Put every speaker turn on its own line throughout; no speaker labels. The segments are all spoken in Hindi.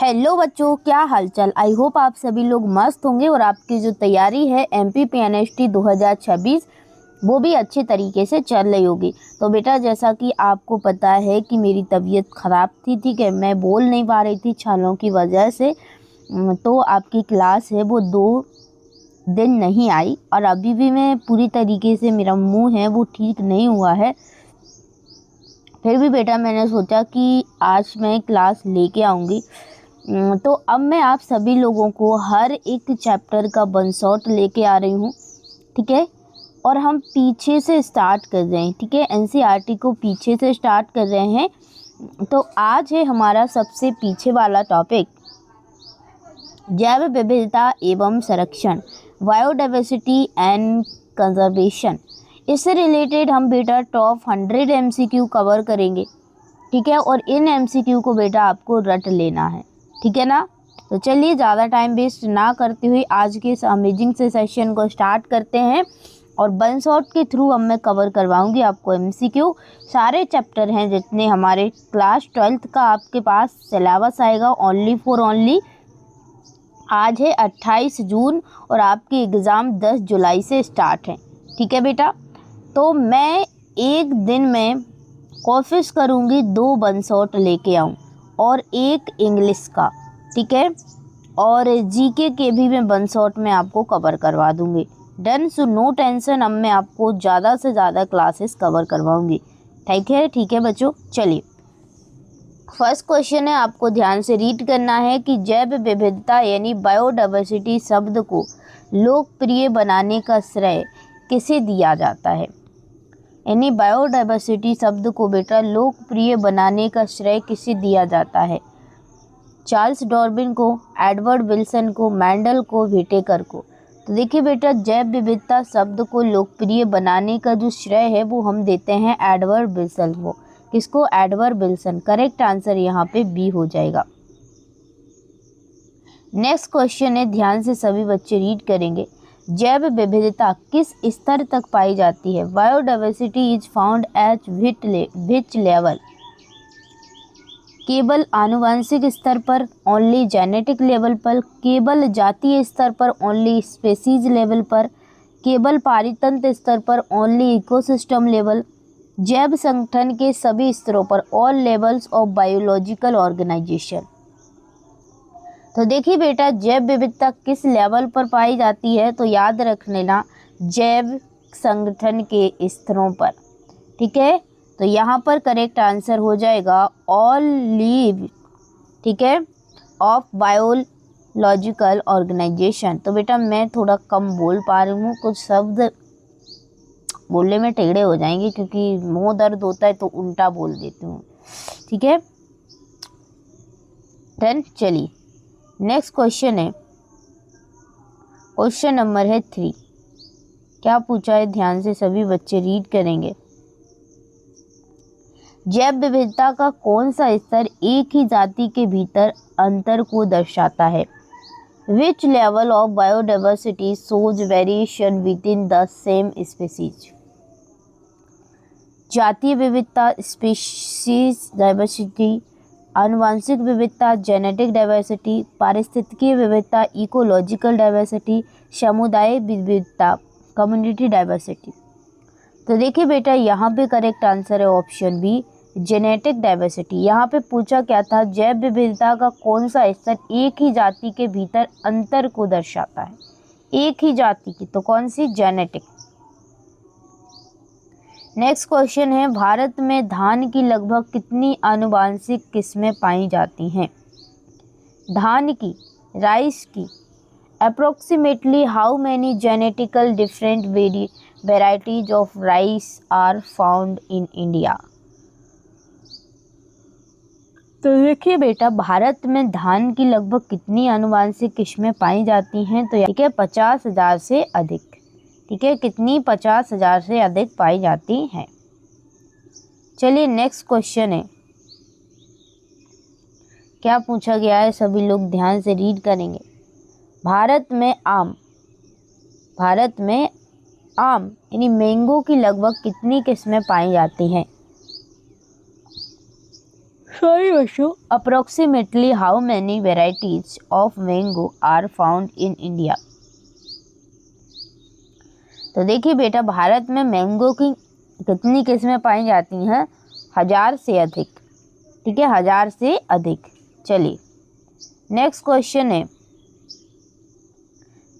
हेलो बच्चों, क्या हालचाल। आई होप आप सभी लोग मस्त होंगे और आपकी जो तैयारी है MPPNST 2026 वो भी अच्छे तरीके से चल रही होगी। तो बेटा, जैसा कि आपको पता है कि मेरी तबीयत ख़राब थी, ठीक है, मैं बोल नहीं पा रही थी छालों की वजह से। तो आपकी क्लास है वो 2 दिन नहीं आई और अभी भी मैं पूरी तरीके से, मेरा मुंह है वो ठीक नहीं हुआ है। फिर भी बेटा मैंने सोचा कि आज मैं क्लास लेके आऊँगी। तो अब मैं आप सभी लोगों को हर एक चैप्टर का वन शॉट लेके आ रही हूँ, ठीक है। और हम पीछे से स्टार्ट कर रहे हैं, ठीक है, NCERT को पीछे से स्टार्ट कर रहे हैं। तो आज है हमारा सबसे पीछे वाला टॉपिक, जैव विविधता एवं संरक्षण, बायोडाइवर्सिटी एंड कंजर्वेशन। इससे रिलेटेड हम बेटा टॉप 100 MCQ कवर करेंगे, ठीक है। और इन MCQ को बेटा आपको रट लेना है, ठीक है ना। तो चलिए ज़्यादा टाइम वेस्ट ना करते हुए आज के इस अमेजिंग से सेशन को स्टार्ट करते हैं। और वन शॉट के थ्रू अब मैं कवर करवाऊंगी आपको MCQ। सारे चैप्टर हैं जितने हमारे क्लास 12th का आपके पास सिलेबस आएगा, ओनली फॉर ओनली। आज है 28 जून और आपके एग्ज़ाम 10 जुलाई से स्टार्ट हैं, ठीक है बेटा। तो मैं एक दिन में कोशिश करूँगी 2 वन शॉट लेके आऊँ और एक इंग्लिश का, ठीक है। और GK के भी मैं वन शॉट में आपको कवर करवा दूँगी। डन। सो नो टेंशन, अब मैं आपको ज़्यादा से ज़्यादा क्लासेस कवर करवाऊँगी, ठीक है बच्चों। चलिए, फर्स्ट क्वेश्चन है, आपको ध्यान से रीड करना है कि जैव विविधता यानी बायोडाइवर्सिटी शब्द को लोकप्रिय बनाने का श्रेय किसे दिया जाता है। यानी बायोडाइवर्सिटी शब्द को बेटा लोकप्रिय बनाने का श्रेय किसे दिया जाता है। चार्ल्स डार्विन को, एडवर्ड विल्सन को, मेंडल को, व्हिटेकर को। तो देखिए बेटा, जैव विविधता शब्द को लोकप्रिय बनाने का जो श्रेय है वो हम देते हैं एडवर्ड विल्सन को। किसको? Edward Wilson. करेक्ट आंसर यहाँ पे बी हो जाएगा। नेक्स्ट क्वेश्चन है, ध्यान से सभी बच्चे रीड करेंगे। जैव विविधता किस स्तर तक पाई जाती है। Biodiversity is found at which level. केवल आनुवंशिक स्तर पर, ओनली जेनेटिक लेवल पर, केवल जातीय स्तर पर, ओनली स्पेसीज लेवल पर, केवल पारितंत्र स्तर पर, ओनली इकोसिस्टम लेवल, जैव संगठन के सभी स्तरों पर, all levels of biological organisation. तो देखिए बेटा, जैव विविधता किस लेवल पर पाई जाती है, तो याद रख लेना जैव संगठन के स्तरों पर, ठीक है। तो यहाँ पर करेक्ट आंसर हो जाएगा ऑल लीव, ठीक है, ऑफ बायोलॉजिकल ऑर्गेनाइजेशन। तो बेटा मैं थोड़ा कम बोल पा रही हूँ, कुछ शब्द बोलने में टेढ़े हो जाएंगे क्योंकि मुंह दर्द होता है तो उल्टा बोल देती हूँ, ठीक है। डन। चलिए नेक्स्ट क्वेश्चन है, क्वेश्चन नंबर है 3। क्या पूछा है, ध्यान से सभी बच्चे रीड करेंगे। जैव विविधता का कौन सा स्तर एक ही जाति के भीतर अंतर को दर्शाता है। Which level of biodiversity shows variation with in the same species. जातीय विविधता स्पीशीज डाइवर्सिटी, आनुवंशिक विविधता जेनेटिक डाइवर्सिटी, पारिस्थितिकीय विविधता इकोलॉजिकल डाइवर्सिटी, समुदाय विविधता कम्युनिटी डाइवर्सिटी। तो देखिए बेटा, यहाँ पे करेक्ट आंसर है ऑप्शन बी, जेनेटिक डाइवर्सिटी। यहाँ पे पूछा क्या था, जैव विविधता का कौन सा स्तर एक ही जाति के भीतर अंतर को दर्शाता है। एक ही जाति की, तो कौन सी? जेनेटिक। नेक्स्ट क्वेश्चन है, भारत में धान की लगभग कितनी आनुवांशिक किस्में पाई जाती हैं। धान की, राइस की, approximately how many genetical different varieties of rice are found in India. तो देखिए बेटा, भारत में धान की लगभग कितनी आनुवांशिक किस्में पाई जाती हैं, तो ठीक है 50,000 से अधिक, ठीक है, कितनी? 50,000 से अधिक पाई जाती हैं। चलिए नेक्स्ट क्वेश्चन है, क्या पूछा गया है, सभी लोग ध्यान से रीड करेंगे। भारत में आम यानी मैंगो की लगभग कितनी किस्में पाई जाती हैं। सॉरी बच्चों, approximately how many varieties of mango are found in India. तो देखिए बेटा, भारत में मैंगो की कितनी किस्में पाई जाती हैं? 1000 से अधिक। ठीक है, 1000 से अधिक। चलिए नेक्स्ट क्वेश्चन है,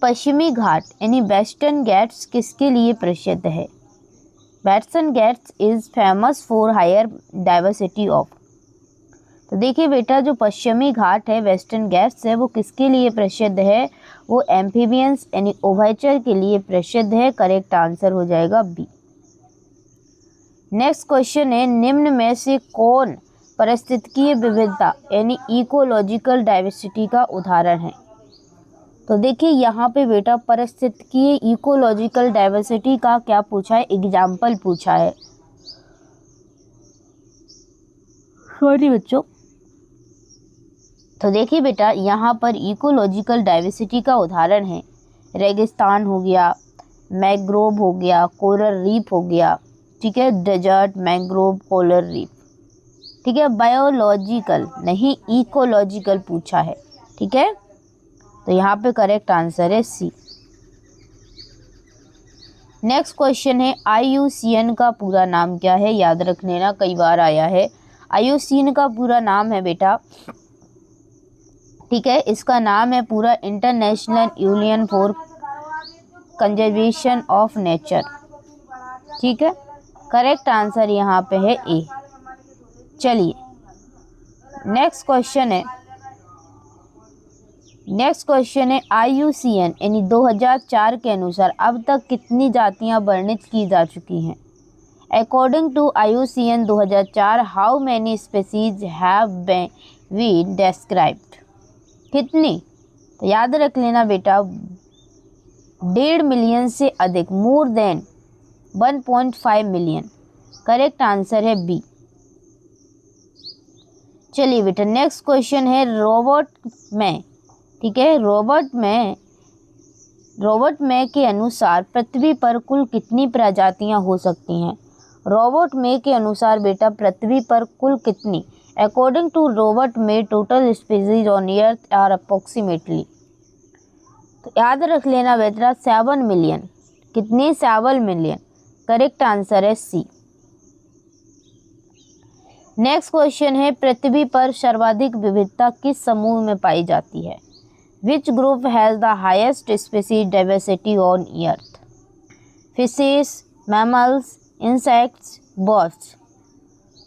पश्चिमी घाट यानी वेस्टर्न घाट्स किसके लिए प्रसिद्ध है? Western Ghats is famous for higher diversity of. तो देखिए बेटा, जो पश्चिमी घाट है, वेस्टर्न घाट्स है, वो किसके लिए प्रसिद्ध है? वो एम्फीबियंस यानी उभयचर के लिए प्रसिद्ध है। करेक्ट आंसर हो जाएगा बी। नेक्स्ट क्वेश्चन है, निम्न में से कौन पारिस्थितिकीय विविधता यानी इकोलॉजिकल डाइवर्सिटी का उदाहरण है? तो देखिए यहाँ पे बेटा, पारिस्थितिकीय इकोलॉजिकल डाइवर्सिटी का क्या पूछा है? एग्जाम्पल पूछा है। सॉरी बच्चों। तो देखिए बेटा, यहाँ पर इकोलॉजिकल डाइवर्सिटी का उदाहरण है रेगिस्तान हो गया, मैंग्रोव हो गया, कोरल रीफ हो गया। ठीक है, डेजर्ट, मैंग्रोव, कोरल रीफ। ठीक है, बायोलॉजिकल नहीं इकोलॉजिकल पूछा है। ठीक है, तो यहाँ पे करेक्ट आंसर है सी। नेक्स्ट क्वेश्चन है, IUCN का पूरा नाम क्या है? याद रख लेना, कई बार आया है। IUCN का पूरा नाम है बेटा, ठीक है, इसका नाम है पूरा international union for conservation of nature. ठीक है, करेक्ट आंसर यहाँ पे है ए। चलिए नेक्स्ट क्वेश्चन है, IUCN यानी 2004 के अनुसार अब तक कितनी जातियां वर्णित की जा चुकी हैं? According to IUCN 2004 how many species have been described? कितनी? तो याद रख लेना बेटा, 1.5 मिलियन से अधिक, more than 1.5 million. Correct answer है बी। चलिए बेटा, नेक्स्ट क्वेश्चन है, रॉबर्ट में, ठीक है, रॉबर्ट में के अनुसार पृथ्वी पर कुल कितनी प्रजातियां हो सकती हैं? रॉबर्ट में के अनुसार बेटा, पृथ्वी पर कुल कितनी? अकॉर्डिंग टू रॉबर्ट में total species on earth are approximately. तो याद रख लेना बेटा, 7 मिलियन। कितनी? 7 मिलियन। करेक्ट आंसर है सी। नेक्स्ट क्वेश्चन है, पृथ्वी पर सर्वाधिक विविधता किस समूह में पाई जाती है? Which group has the highest species diversity on earth? Fishes, mammals, insects, birds.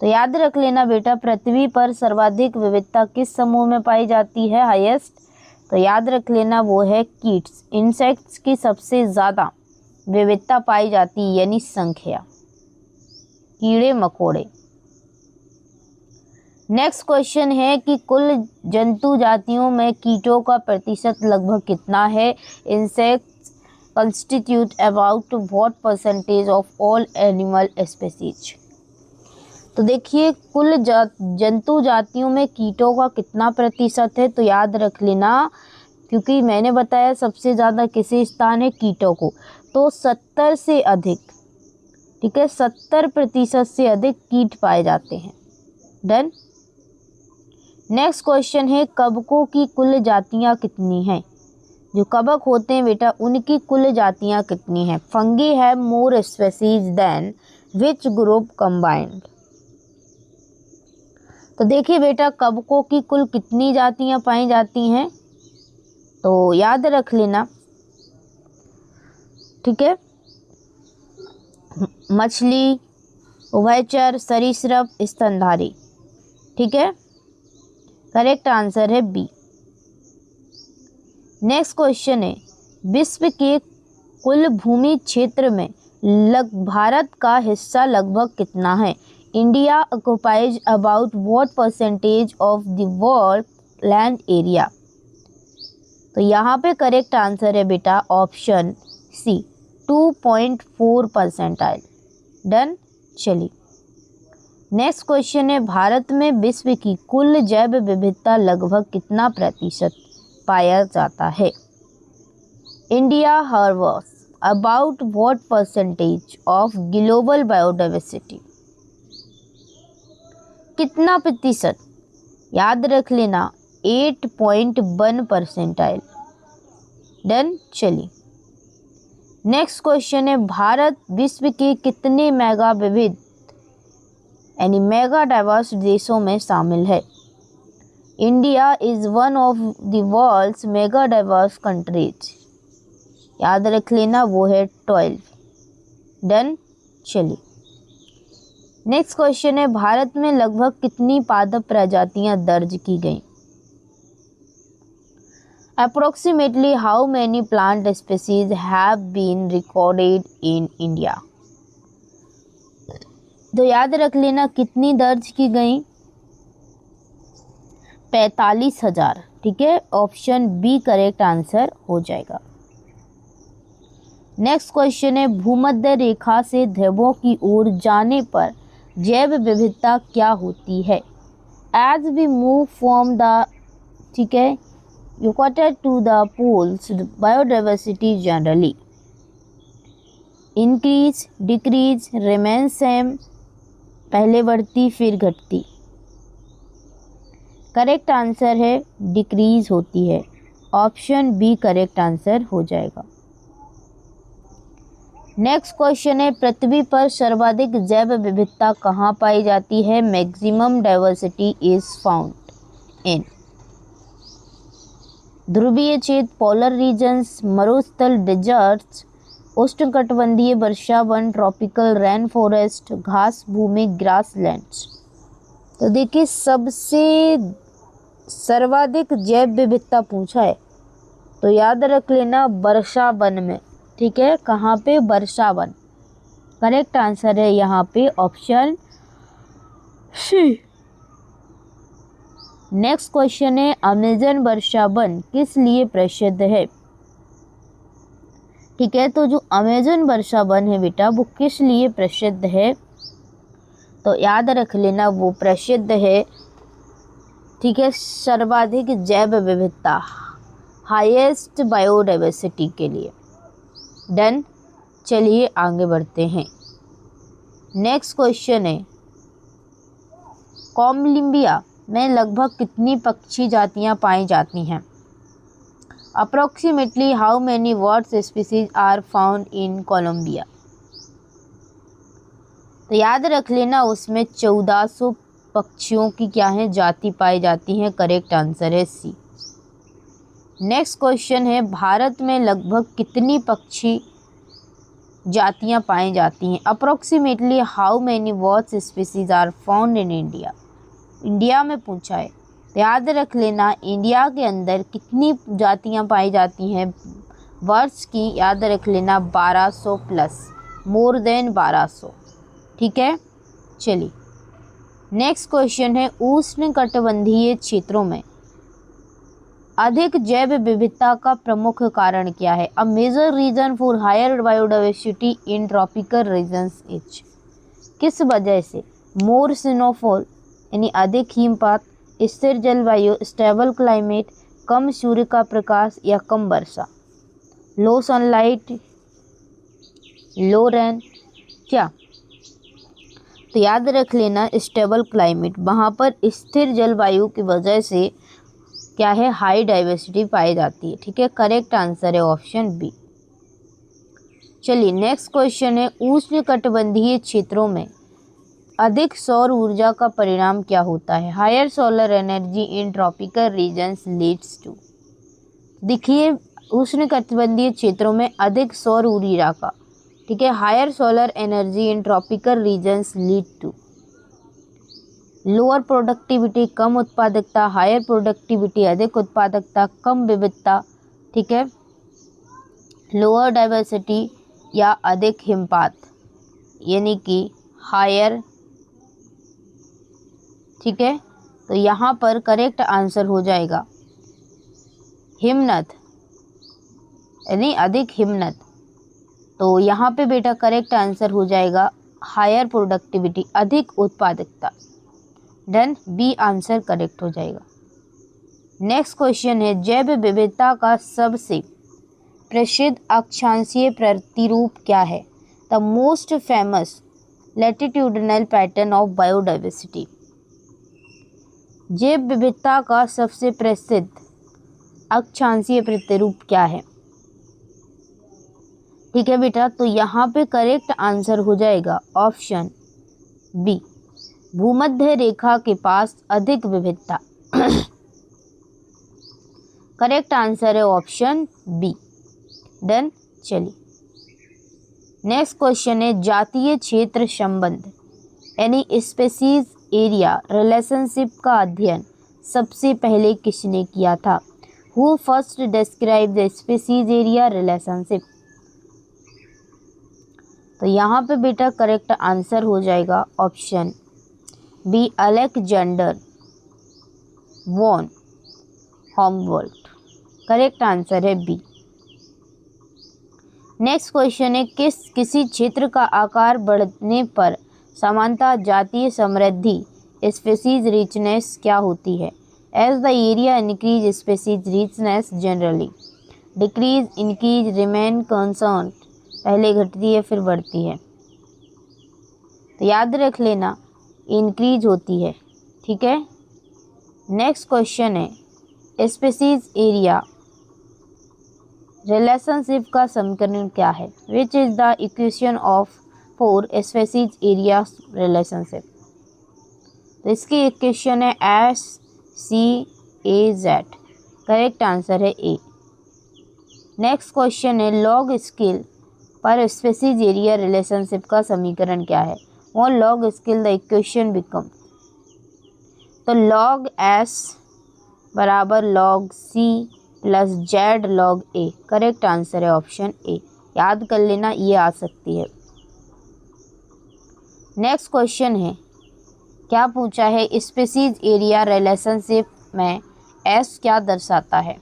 तो याद रख लेना बेटा, पृथ्वी पर सर्वाधिक विविधता किस समूह में पाई जाती है? हाईएस्ट। तो याद रख लेना वो है कीट्स। इंसेक्ट्स की सबसे ज़्यादा विविधता पाई जाती है, यानी संख्या, कीड़े मकोड़े। नेक्स्ट क्वेश्चन है कि कुल जंतु जातियों में कीटों का प्रतिशत लगभग कितना है? Insects constitute about what percentage of all animal species? तो देखिए, कुल जंतु जातियों में कीटों का कितना प्रतिशत है? तो याद रख लेना, क्योंकि मैंने बताया सबसे ज़्यादा किसे स्थान है? कीटों को। तो 70 से अधिक, ठीक है, 70% से अधिक कीट पाए जाते हैं। डन। नेक्स्ट क्वेश्चन है, कवकों की कुल जातियाँ कितनी हैं? जो कवक होते हैं बेटा, उनकी कुल जातियाँ कितनी हैं? फंगी है more species than which group combined? तो देखिए बेटा, कवकों की कुल कितनी जातियां पाई जाती हैं? तो याद रख लेना, ठीक है, मछली, उभयचर, सरीसृप, स्तनधारी। ठीक है, करेक्ट आंसर है बी। नेक्स्ट क्वेश्चन है, विश्व के कुल भूमि क्षेत्र में भारत का हिस्सा लगभग कितना है? India occupies about what percentage of the world land area? तो यहाँ पे करेक्ट आंसर है बेटा ऑप्शन सी, 2.4%। डन। चलिए नेक्स्ट क्वेश्चन है, भारत में विश्व की कुल जैव विविधता लगभग कितना प्रतिशत पाया जाता है? India harvests about what percentage of global biodiversity? कितना प्रतिशत? याद रख लेना 8.1%। डन। चलिए नेक्स्ट क्वेश्चन है, भारत विश्व के कितने मेगा विविध यानी मेगा डाइवर्स देशों में शामिल है? India is one of the world's mega diverse countries. याद रख लेना वो है 12। डन। चलिए नेक्स्ट क्वेश्चन है, भारत में लगभग कितनी पादप प्रजातियां दर्ज की गई? Approximately how many plant species have been recorded in India? तो याद रख लेना कितनी दर्ज की गई? 45,000। ठीक है, ऑप्शन बी करेक्ट आंसर हो जाएगा। नेक्स्ट क्वेश्चन है, भूमध्य रेखा से ध्रुवों की ओर जाने पर जैव विविधता क्या होती है? As we move from the ठीक है equator to the poles biodiversity generally increase, decrease, remain same, पहले बढ़ती फिर घटती। करेक्ट आंसर है डिक्रीज होती है, ऑप्शन बी करेक्ट आंसर हो जाएगा। नेक्स्ट क्वेश्चन है, पृथ्वी पर सर्वाधिक जैव विविधता कहाँ पाई जाती है? Maximum diversity is found in ध्रुवीय क्षेत्र, पोलर रीजन्स, मरुस्थल, डेजर्ट्स, उष्णकटिबंधीय वर्षा वन, ट्रॉपिकल रेन फॉरेस्ट, घास भूमि, ग्रासलैंड्स। तो देखिए सबसे सर्वाधिक जैव विविधता पूछा है तो याद रख लेना वर्षा वन में। ठीक है, कहाँ पे? वर्षा वन। करेक्ट आंसर है यहाँ पे ऑप्शन सी। नेक्स्ट क्वेश्चन है, अमेजन वर्षा वन किस लिए प्रसिद्ध है? ठीक है, तो जो अमेजन वर्षा वन है बेटा वो किस लिए प्रसिद्ध है? तो याद रख लेना वो प्रसिद्ध है, ठीक है, सर्वाधिक जैव विविधता, हाईएस्ट बायोडाइवर्सिटी के लिए। डन। चलिए आगे बढ़ते हैं। नेक्स्ट क्वेश्चन है, कोलंबिया में लगभग कितनी पक्षी जातियां पाई जाती हैं? Approximately how many birds species are found in Colombia? तो याद रख लेना उसमें 1400 पक्षियों की क्या है जाति पाई जाती हैं। करेक्ट आंसर है सी। नेक्स्ट क्वेश्चन है, भारत में लगभग कितनी पक्षी जातियां पाई जाती हैं? Approximately how many birds species are found in India? India में पूछा है तो याद रख लेना इंडिया के अंदर कितनी जातियां पाई जाती हैं बर्ड्स की? याद रख लेना 1200 प्लस, मोर देन 1200। ठीक है, चलिए नेक्स्ट क्वेश्चन है, उष्णकटिबंधीय क्षेत्रों में अधिक जैव विविधता का प्रमुख कारण क्या है? A major reason for higher biodiversity in tropical regions is. किस वजह से? मोर स्नोफॉल यानी अधिक हिमपात, स्थिर जलवायु, स्टेबल क्लाइमेट, कम सूर्य का प्रकाश या कम वर्षा, लो सनलाइट, लो रेन, क्या? तो याद रख लेना स्टेबल क्लाइमेट, वहाँ पर स्थिर जलवायु की वजह से क्या है हाई डाइवर्सिटी पाई जाती है। ठीक है, करेक्ट आंसर है ऑप्शन बी। चलिए नेक्स्ट क्वेश्चन है, उष्णकटिबंधीय क्षेत्रों में अधिक सौर ऊर्जा का परिणाम क्या होता है? Higher solar energy in tropical regions leads to. देखिए उष्णकटिबंधीय क्षेत्रों में अधिक सौर ऊर्जा का, ठीक है, higher solar energy in tropical regions lead to lower productivity, कम उत्पादकता, हायर प्रोडक्टिविटी, अधिक उत्पादकता, कम विविधता, ठीक है, लोअर डाइवर्सिटी या अधिक हिमपात यानी कि हायर। ठीक है, तो यहाँ पर करेक्ट आंसर हो जाएगा हिमनद यानी अधिक हिमनद। तो यहाँ पे बेटा करेक्ट आंसर हो जाएगा हायर प्रोडक्टिविटी, अधिक उत्पादकता। डन, बी आंसर करेक्ट हो जाएगा। नेक्स्ट क्वेश्चन है, जैव विविधता का सबसे प्रसिद्ध अक्षांशीय प्रतिरूप क्या है? The most famous latitudinal pattern of biodiversity. जैव विविधता का सबसे प्रसिद्ध अक्षांशीय प्रतिरूप क्या है? ठीक है बेटा, तो यहाँ पे करेक्ट आंसर हो जाएगा ऑप्शन बी, भूमध्य रेखा के पास अधिक विविधता। करेक्ट आंसर है ऑप्शन बी। डन। चलिए नेक्स्ट क्वेश्चन है जातीय क्षेत्र संबंध यानी स्पेसीज एरिया रिलेशनशिप का अध्ययन सबसे पहले किसने किया था? Who first describe the species area relationship? तो यहाँ पे बेटा करेक्ट आंसर हो जाएगा option B, Alexander von Humboldt. Correct answer है बी। नेक्स्ट क्वेश्चन है किसी क्षेत्र का आकार बढ़ने पर समानता जातीय समृद्धि स्पेसीज रिचनेस क्या होती है? As the area increase species richness generally decrease increase remain concern, पहले घटती है फिर बढ़ती है। तो याद रख लेना इंक्रीज होती है। ठीक है। नेक्स्ट क्वेश्चन है स्पेसीज एरिया रिलेशनशिप का समीकरण क्या है? Which is the equation of for species area relationship? तो इसकी इक्वेशन है SCAZ। करेक्ट आंसर है ए। नेक्स्ट क्वेश्चन है लॉग स्केल पर स्पेसीज एरिया रिलेशनशिप का समीकरण क्या है? On log scale the equation become, तो log S बराबर log C plus Z log A। Correct answer है ऑप्शन ए। याद कर लेना, ये आ सकती है। नेक्स्ट क्वेश्चन है क्या पूछा है? स्पेसीज एरिया रिलेशनशिप में S क्या दर्शाता है?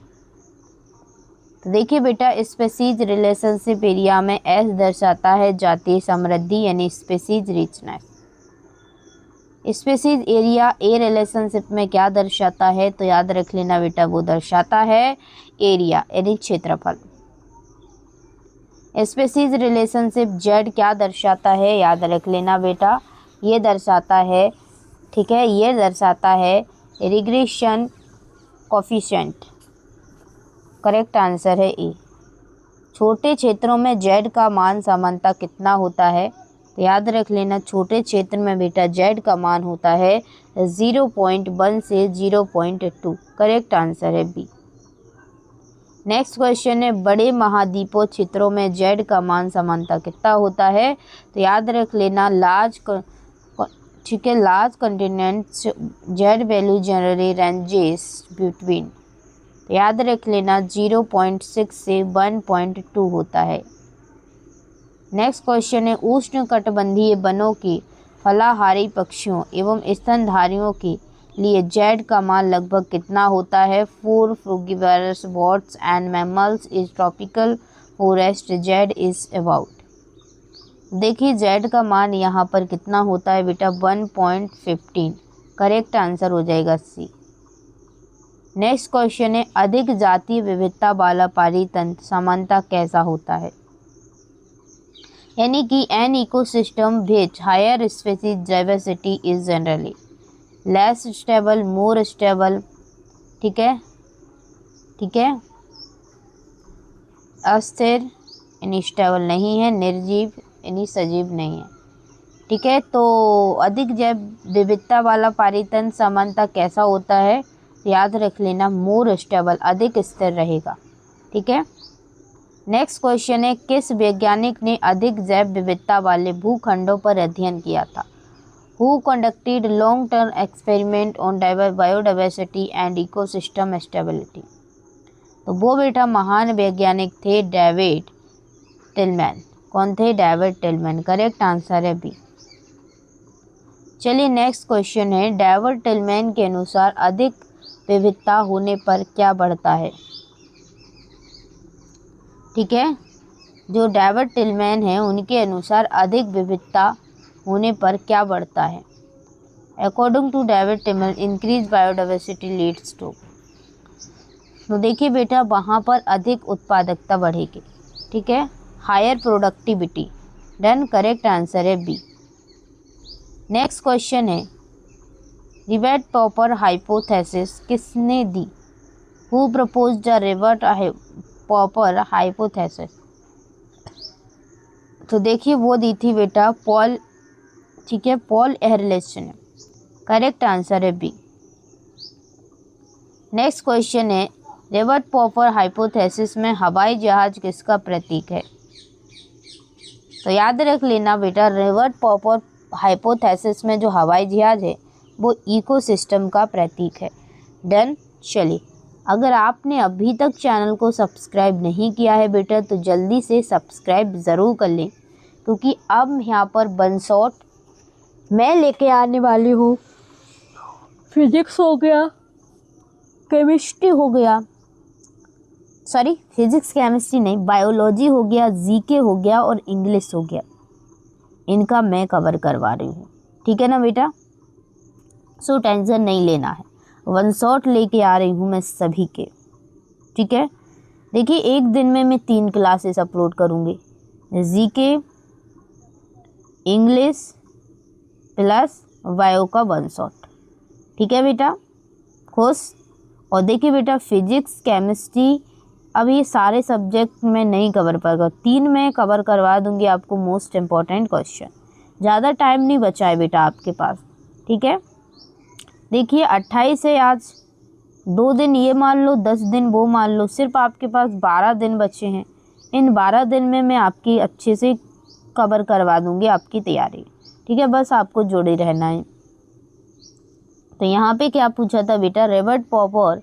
तो देखिए बेटा स्पेसीज रिलेशनशिप एरिया में S दर्शाता है जातीय समृद्धि यानी species richness. Species area A relationship में क्या दर्शाता है? तो याद रख लेना बेटा वो दर्शाता है एरिया यानी क्षेत्रफल। स्पेसीज रिलेशनशिप जेड क्या दर्शाता है? याद रख लेना बेटा ये दर्शाता है, ठीक है, ये दर्शाता है रिग्रेशन कोफिशिएंट। करेक्ट आंसर है ए। छोटे क्षेत्रों में जेड का मान सामान्यतः कितना होता है? तो याद रख लेना छोटे क्षेत्र में बेटा जेड का मान होता है 0.1 से 0.2। करेक्ट आंसर है बी। नेक्स्ट क्वेश्चन है बड़े महाद्वीपों क्षेत्रों में जेड का मान सामान्यतः कितना होता है? तो याद रख लेना लार्ज, ठीक है, large continents Z value generally ranges between, तो याद रख लेना 0.6 से 1.2 होता है। नेक्स्ट क्वेश्चन है उष्णकटिबंधीय वनों के फलाहारी पक्षियों एवं स्तनधारियों के लिए जेड का मान लगभग कितना होता है? For frugivorous birds and mammals is tropical forest Z is about. देखिए जेड का मान यहाँ पर कितना होता है बेटा 1.15। करेक्ट आंसर हो जाएगा सी। नेक्स्ट क्वेश्चन है अधिक जातीय विविधता वाला पारितंत्र सामान्यतः कैसा होता है? यानी कि an ecosystem which higher species diversity is generally less stable, more stable, ठीक है, ठीक है, अस्थिर यानी स्टेबल नहीं है, निर्जीव यानी सजीव नहीं है। ठीक है, तो अधिक जैव विविधता वाला पारितंत्र सामान्यतः कैसा होता है? याद रख लेना मोर स्टेबल, अधिक स्थिर रहेगा। ठीक है। नेक्स्ट क्वेश्चन है किस वैज्ञानिक ने अधिक जैव विविधता वाले भूखंडों पर अध्ययन किया था? Who conducted long term experiment on biodiversity and ecosystem stability? तो वो बेटा महान वैज्ञानिक थे डेविड टिलमैन। कौन थे? David Tilman. करेक्ट आंसर है बी। चलिए नेक्स्ट क्वेश्चन है डेविड टिलमैन के अनुसार अधिक विविधता होने पर क्या बढ़ता है? ठीक है, जो डेविड टिलमैन है उनके अनुसार अधिक विविधता होने पर क्या बढ़ता है? According to David Tilman increase biodiversity leads to, तो देखिए बेटा वहाँ पर अधिक उत्पादकता बढ़ेगी। ठीक है, higher productivity. Done. Correct answer है बी। नेक्स्ट क्वेश्चन है रिवेट पॉपर हाइपोथेसिस किसने दी? Who propose the rivet popper hypothesis? तो देखिए वो दी थी बेटा पॉल, ठीक है, पॉल एहरलिच ने। करेक्ट आंसर है बी। नेक्स्ट क्वेश्चन है रिवेट पॉपर हाइपोथेसिस में हवाई जहाज किसका प्रतीक है? तो याद रख लेना बेटा रिवेट पॉपर हाइपोथेसिस में जो हवाई जहाज है वो इकोसिस्टम का प्रतीक है। डन। चलिए, अगर आपने अभी तक चैनल को सब्सक्राइब नहीं किया है बेटा तो जल्दी से सब्सक्राइब ज़रूर कर लें, क्योंकि अब यहाँ पर वन शॉट मैं लेके आने वाली हूँ। फिजिक्स हो गया, केमिस्ट्री हो गया, सॉरी फिजिक्स केमिस्ट्री नहीं, बायोलॉजी हो गया, जीके हो गया और इंग्लिश हो गया, इनका मैं कवर करवा रही हूँ। ठीक है ना बेटा? सो टेंशन नहीं लेना है, वन शॉट लेके आ रही हूँ मैं सभी के। ठीक है, देखिए एक दिन में मैं 3 क्लासेस अपलोड करूँगी, जीके, इंग्लिश प्लस बायो का वन शॉट। ठीक है बेटा, खुश? और देखिए बेटा फिजिक्स केमिस्ट्री अब ये सारे सब्जेक्ट में नहीं कवर पाएगा, 3 में कवर करवा दूंगी आपको मोस्ट इम्पॉर्टेंट क्वेश्चन। ज़्यादा टाइम नहीं बचा है बेटा आपके पास। ठीक है, देखिए 28 है आज, 2 दिन ये मान लो, 10 दिन वो मान लो, सिर्फ आपके पास 12 दिन बचे हैं। इन 12 दिन में मैं आपकी अच्छे से कवर करवा दूंगी आपकी तैयारी। ठीक है, बस आपको जुड़े रहना है। तो यहाँ पे क्या पूछा था बेटा, रिवेट पॉपर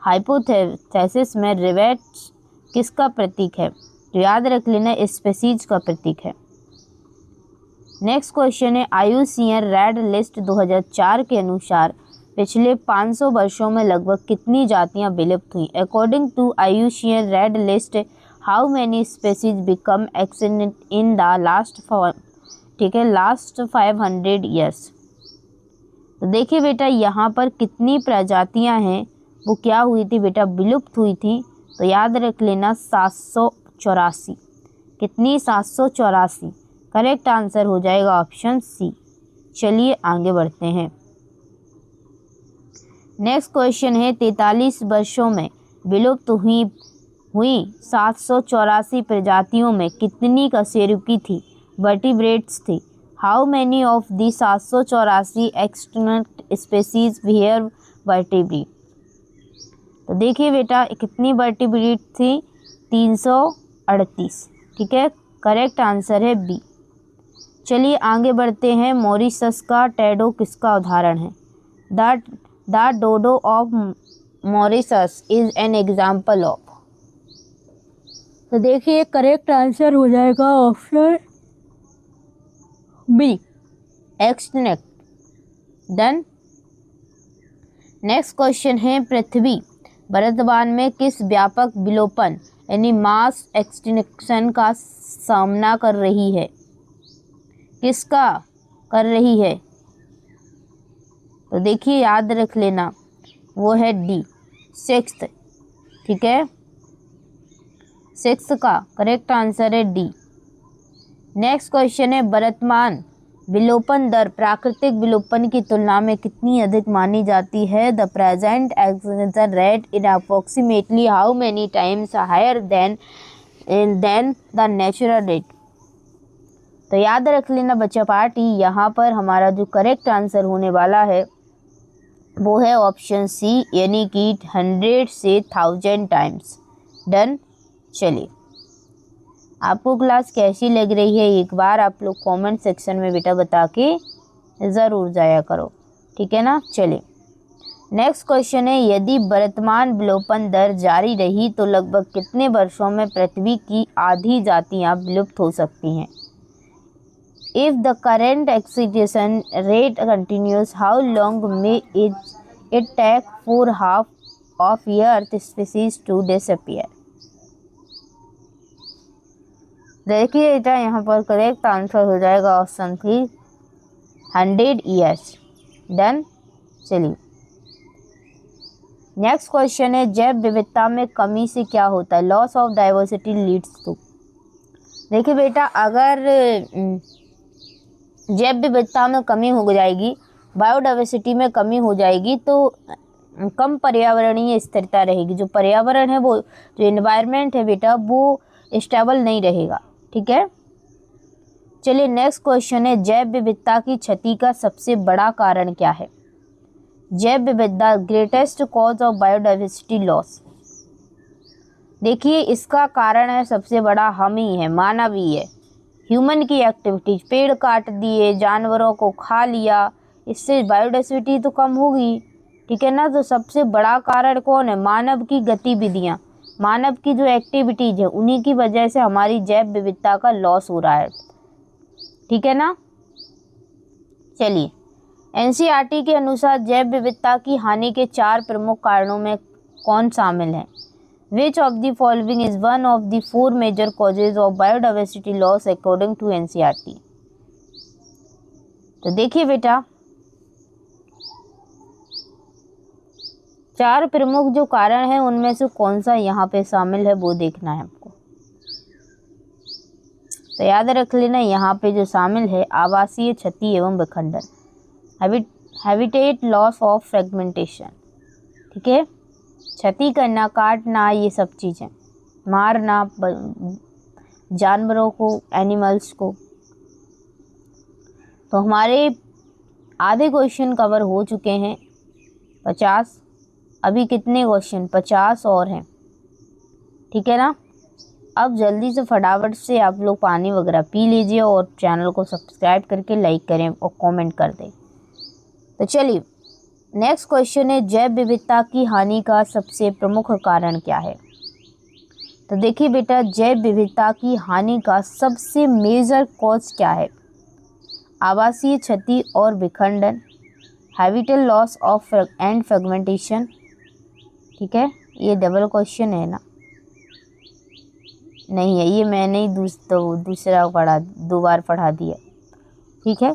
हाइपोथेसिस में रिवेट किसका प्रतीक है? तो याद रख लेना स्पीशीज का प्रतीक है। नेक्स्ट क्वेश्चन है IUCN रेड लिस्ट 2004 के अनुसार पिछले 500 वर्षों में लगभग कितनी जातियां विलुप्त हुई? According to IUCN red list how many species become extinct in the last, ठीक है, लास्ट 500 ईयर्स। तो देखिए बेटा यहाँ पर कितनी प्रजातियां हैं वो क्या हुई थी बेटा, विलुप्त हुई थी। तो याद रख लेना 784। कितनी? 784। करेक्ट आंसर हो जाएगा ऑप्शन सी। चलिए आगे बढ़ते हैं। नेक्स्ट क्वेश्चन है 43 वर्षों में विलुप्त हुई 784 प्रजातियों में कितनी कशेरुकी थी, वर्टिब्रेट्स थी? How many of the 784 extinct species were vertebrate? तो देखिए बेटा कितनी वर्टिब्रेट थी, 338। ठीक है, करेक्ट आंसर है बी। चलिए आगे बढ़ते हैं। मॉरिशस का टैडो किसका उदाहरण है? The dodo of Mauritius is an example of. तो देखिए करेक्ट आंसर हो जाएगा option B, extinct. Done. Next question है पृथ्वी वर्तमान में किस व्यापक विलोपन यानी मास एक्सटिंक्शन का सामना कर रही है? किसका कर रही है? तो देखिए याद रख लेना वो है डी, 6th। ठीक है, 6th का करेक्ट आंसर है डी। नेक्स्ट क्वेश्चन है वर्तमान विलोपन दर प्राकृतिक विलोपन की तुलना में कितनी अधिक मानी जाती है? The present extinction rate in approximately how many times higher than the natural rate? तो याद रख लेना बच्चा पार्टी, यहाँ पर हमारा जो करेक्ट आंसर होने वाला है वो है ऑप्शन सी, यानी कि 100 से 1000 टाइम्स। डन। चलिए, आपको क्लास कैसी लग रही है एक बार आप लोग कमेंट सेक्शन में बेटा बता के ज़रूर जाया करो। ठीक है ना? चलिए नेक्स्ट क्वेश्चन है यदि वर्तमान विलोपन दर जारी रही तो लगभग कितने वर्षों में पृथ्वी की आधी जातियां विलुप्त हो सकती हैं? If the current extinction rate continues how long may it take for half of earth species to disappear? देखिए बेटा यहाँ पर करेक्ट आंसर हो जाएगा ऑप्शन 3, 100 ईयर्स। डन। चलिए नेक्स्ट क्वेश्चन है जैव विविधता में कमी से क्या होता है? Loss of diversity leads to. देखिए बेटा अगर जैव विविधता में कमी हो जाएगी बायोडाइवर्सिटी में कमी हो जाएगी तो कम पर्यावरणीय स्थिरता रहेगी। जो पर्यावरण है वो, जो एनवायरनमेंट है बेटा, वो स्टेबल नहीं रहेगा। ठीक है, चलिए नेक्स्ट क्वेश्चन है, जैव विविधता की क्षति का सबसे बड़ा कारण क्या है? जैव विविधता, greatest cause of biodiversity loss. देखिए इसका कारण है सबसे बड़ा हम ही है, मानव ही है। ह्यूमन की एक्टिविटीज, पेड़ काट दिए, जानवरों को खा लिया, इससे बायोडाइवर्सिटी तो कम होगी। ठीक है ना, तो सबसे बड़ा कारण कौन है? मानव की गतिविधियाँ, मानव की जो एक्टिविटीज है, उन्हीं की वजह से हमारी जैव विविधता का लॉस हो रहा है। ठीक है ना, चलिए एनसीईआरटी के अनुसार जैव विविधता की हानि के 4 प्रमुख कारणों में कौन शामिल है? Which of the following is one of the 4 major causes of biodiversity loss according to NCERT? तो देखिए बेटा, 4 प्रमुख जो कारण हैं उनमें से कौन सा यहाँ पे शामिल है वो देखना है आपको। तो याद रख लेना, यहाँ पे जो शामिल है, आवासीय क्षति एवं विखंडन, हैबिटेट लॉस ऑफ फ्रेगमेंटेशन। ठीक है, क्षति करना, काटना, ये सब चीज़ें, मारना जानवरों को, एनिमल्स को। तो हमारे आधे क्वेश्चन कवर हो चुके हैं, 50। अभी कितने क्वेश्चन? 50 और हैं। ठीक है ना, अब जल्दी से फटाफट से आप लोग पानी वगैरह पी लीजिए और चैनल को सब्सक्राइब करके लाइक करें और कमेंट कर दें। तो चलिए नेक्स्ट क्वेश्चन है, जैव विविधता की हानि का सबसे प्रमुख कारण क्या है? तो देखिए बेटा, जैव विविधता की हानि का सबसे मेजर कॉज क्या है? आवासीय क्षति और विखंडन, habitat loss of and fragmentation. ठीक है, ये डबल क्वेश्चन है ना, नहीं है ये, मैंने ही दूसरा पढ़ा, 2 बार पढ़ा दिया। ठीक है,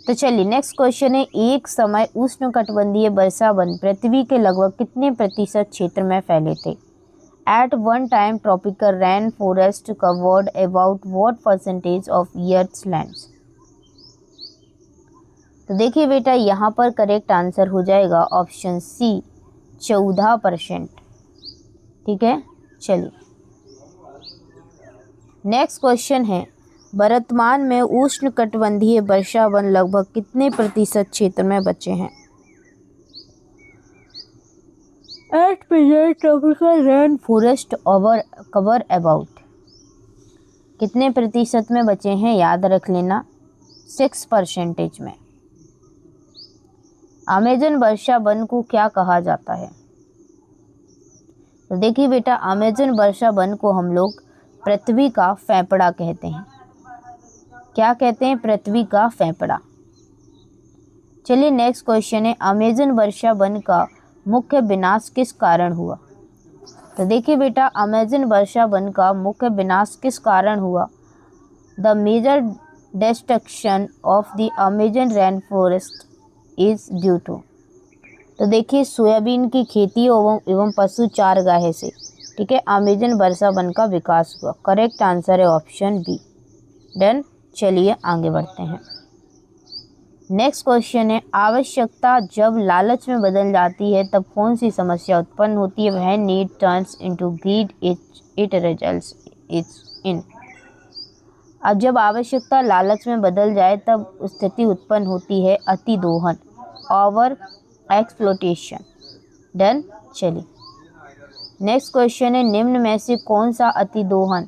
तो चलिए नेक्स्ट क्वेश्चन है, एक समय उष्णकटिबंधीय वर्षा वन पृथ्वी के लगभग कितने प्रतिशत क्षेत्र में फैले थे? At one time tropical rain forest covered about what percentage of earth lands? तो देखिए बेटा, यहाँ पर करेक्ट आंसर हो जाएगा ऑप्शन सी, 14%। ठीक है, चलिए नेक्स्ट क्वेश्चन है, वर्तमान में उष्णकटिबंधीय वर्षा वन लगभग कितने प्रतिशत क्षेत्र में बचे हैं? 8% tropical rain forest cover about, कितने प्रतिशत में बचे हैं? याद रख लेना, 6% में। अमेजन वर्षा वन को क्या कहा जाता है? तो देखिए बेटा, अमेजन वर्षा वन को हम लोग पृथ्वी का फेफड़ा कहते हैं। क्या कहते हैं? पृथ्वी का फेफड़ा। चलिए नेक्स्ट क्वेश्चन है, अमेजन वर्षा वन का मुख्य विनाश किस कारण हुआ? तो देखिए बेटा, अमेजन वर्षा वन का मुख्य विनाश किस कारण हुआ? The major destruction of the Amazon rain forest is due to. तो देखिए, सोयाबीन की खेती एवं पशु चारगाह से, ठीक है, अमेजन वर्षा वन का विकास हुआ। करेक्ट आंसर है ऑप्शन बी। डन, चलिए आगे बढ़ते हैं। नेक्स्ट क्वेश्चन है, आवश्यकता जब लालच में बदल जाती है तब कौन सी समस्या उत्पन्न होती है? वह need turns into greed, it results in. अब जब आवश्यकता लालच में बदल जाए तब स्थिति उत्पन्न होती है अति दोहन, ओवर एक्सप्लोटेशन। डन, चलिए नेक्स्ट क्वेश्चन है, निम्न में से कौन सा अति दोहन,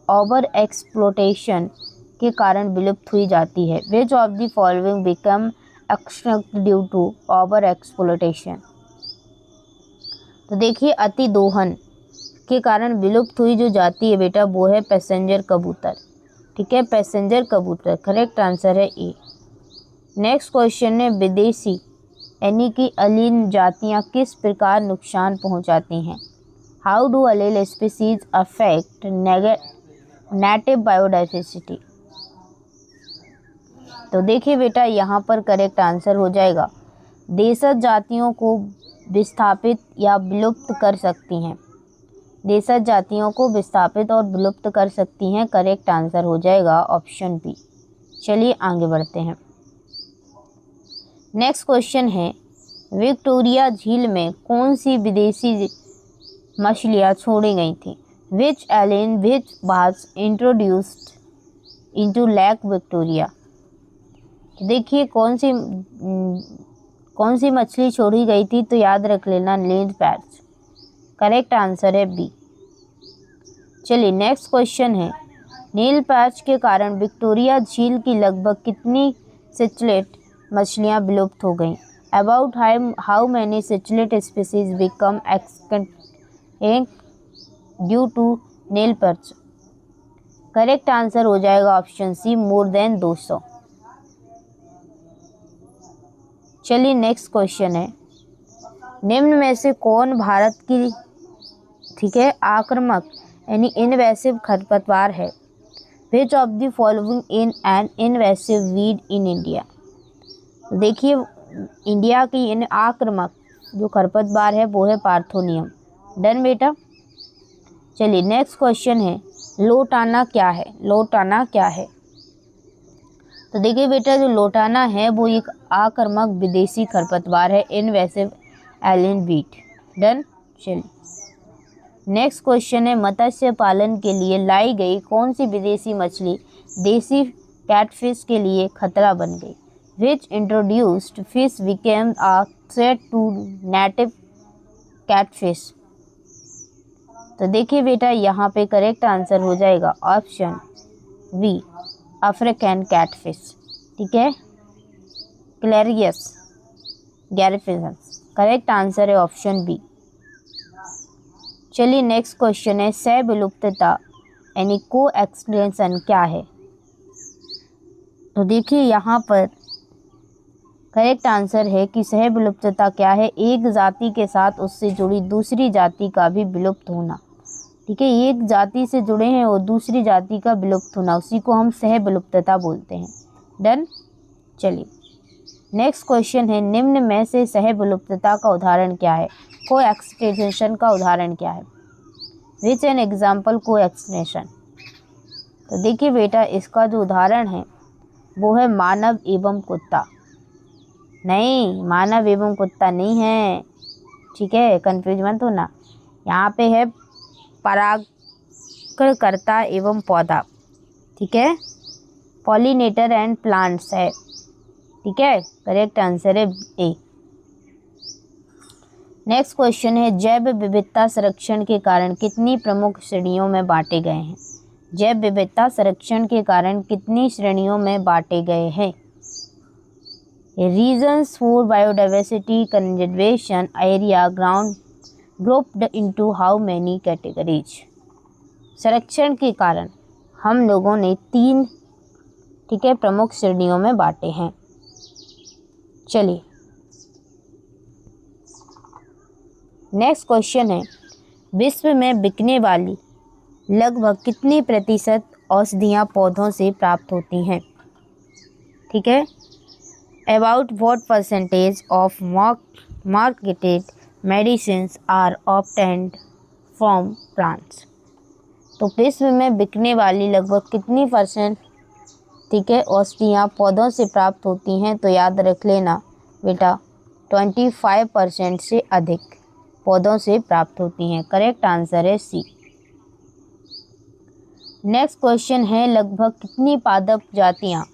ओवर एक्सप्लोटेशन के कारण विलुप्त हुई जाती है? Which of the following become extinct due to over exploitation? तो देखिए, अति दोहन के कारण विलुप्त हुई जो जाती है बेटा, वो है पैसेंजर कबूतर। ठीक है, पैसेंजर कबूतर। करेक्ट आंसर है ए। नेक्स्ट क्वेश्चन है, विदेशी यानी कि अलीन जातियाँ किस प्रकार नुकसान पहुँचाती हैं? How do alien species affect native biodiversity? तो देखिए बेटा, यहाँ पर करेक्ट आंसर हो जाएगा, देशज जातियों को विस्थापित या विलुप्त कर सकती हैं। देशज जातियों को विस्थापित और विलुप्त कर सकती हैं। करेक्ट आंसर हो जाएगा ऑप्शन बी। चलिए आगे बढ़ते हैं। नेक्स्ट क्वेश्चन है, विक्टोरिया झील में कौन सी विदेशी मछलियाँ छोड़ी गई थी? Which alien which was introduced into Lake Victoria? देखिए कौन सी मछली छोड़ी गई थी, तो याद रख लेना नील पैच। करेक्ट आंसर है बी। चलिए नेक्स्ट क्वेश्चन है, नील पैच के कारण विक्टोरिया झील की लगभग कितनी सिचलेट मछलियाँ विलुप्त हो गईं? About how many cichlid species become extinct due to Nile perch? Correct answer हो जाएगा ऑप्शन सी, मोर देन 200। चलिए नेक्स्ट क्वेश्चन है, निम्न में से कौन भारत की आक्रामक यानी इनवेसिव खरपतवार है? Which of the following in an invasive weed in India? देखिए इंडिया की इन आक्रामक जो खरपतवार है वो है पार्थोनियम। डन बेटा। चलिए नेक्स्ट क्वेश्चन है, लोटाना क्या है? लोटाना क्या है? तो देखिए बेटा जो लोटाना है वो एक आक्रामक विदेशी खरपतवार है, इनवेसिव एलियन वीड। डन। चलिए नेक्स्ट क्वेश्चन है, मत्स्य पालन के लिए लाई गई कौन सी विदेशी मछली देसी कैटफिश के लिए खतरा बन गई? Which introduced fish became a threat to native catfish? तो देखिए बेटा यहाँ पे करेक्ट आंसर हो जाएगा ऑप्शन बी, अफ्रीकन कैटफिश। ठीक है, क्लेरियस गैरिफिशंस। करेक्ट आंसर है ऑप्शन बी। चलिए नेक्स्ट क्वेश्चन है, सह विलुप्तता यानी को एक्सटेंशन क्या है? तो देखिए यहाँ पर करेक्ट आंसर है कि सह विलुप्तता क्या है? एक जाति के साथ उससे जुड़ी दूसरी जाति का भी विलुप्त होना। ठीक है, एक जाति से जुड़े हैं और दूसरी जाति का विलुप्त होना, उसी को हम सह विलुप्तता बोलते हैं। डन। चलिए नेक्स्ट क्वेश्चन है, निम्न में से सह विलुप्तता का उदाहरण क्या है? को एक्सटेंशन का उदाहरण क्या है? विच एन एग्जाम्पल को एक्सटेंशन? तो देखिए बेटा इसका जो उदाहरण है वो है मानव एवं कुत्ता। नहीं, मानव एवं कुत्ता नहीं है। ठीक है, कंफ्यूज मत होना। यहाँ पे है परागणकर्ता एवं पौधा। ठीक है, पॉलिनेटर एंड प्लांट्स है। ठीक है, करेक्ट आंसर है ए। नेक्स्ट क्वेश्चन है, जैव विविधता संरक्षण के कारण कितनी प्रमुख श्रेणियों में बांटे गए हैं? जैव विविधता संरक्षण के कारण कितनी श्रेणियों में बांटे गए हैं? Reasons for biodiversity conservation area ground grouped into how many categories? संरक्षण के कारण हम लोगों ने 3 प्रमुख श्रेणियों में बांटे हैं। चलिए नेक्स्ट क्वेश्चन है, विश्व में बिकने वाली लगभग कितनी प्रतिशत औषधियाँ पौधों से प्राप्त होती हैं? ठीक है, about what percentage of marketed medicines are obtained from plants? तो विश्व में बिकने वाली लगभग कितनी % औषधियाँ पौधों से प्राप्त होती हैं? तो याद रख लेना बेटा 25% से अधिक पौधों से प्राप्त होती हैं। करेक्ट आंसर है सी। नेक्स्ट क्वेश्चन है, लगभग कितनी पादप जातियाँ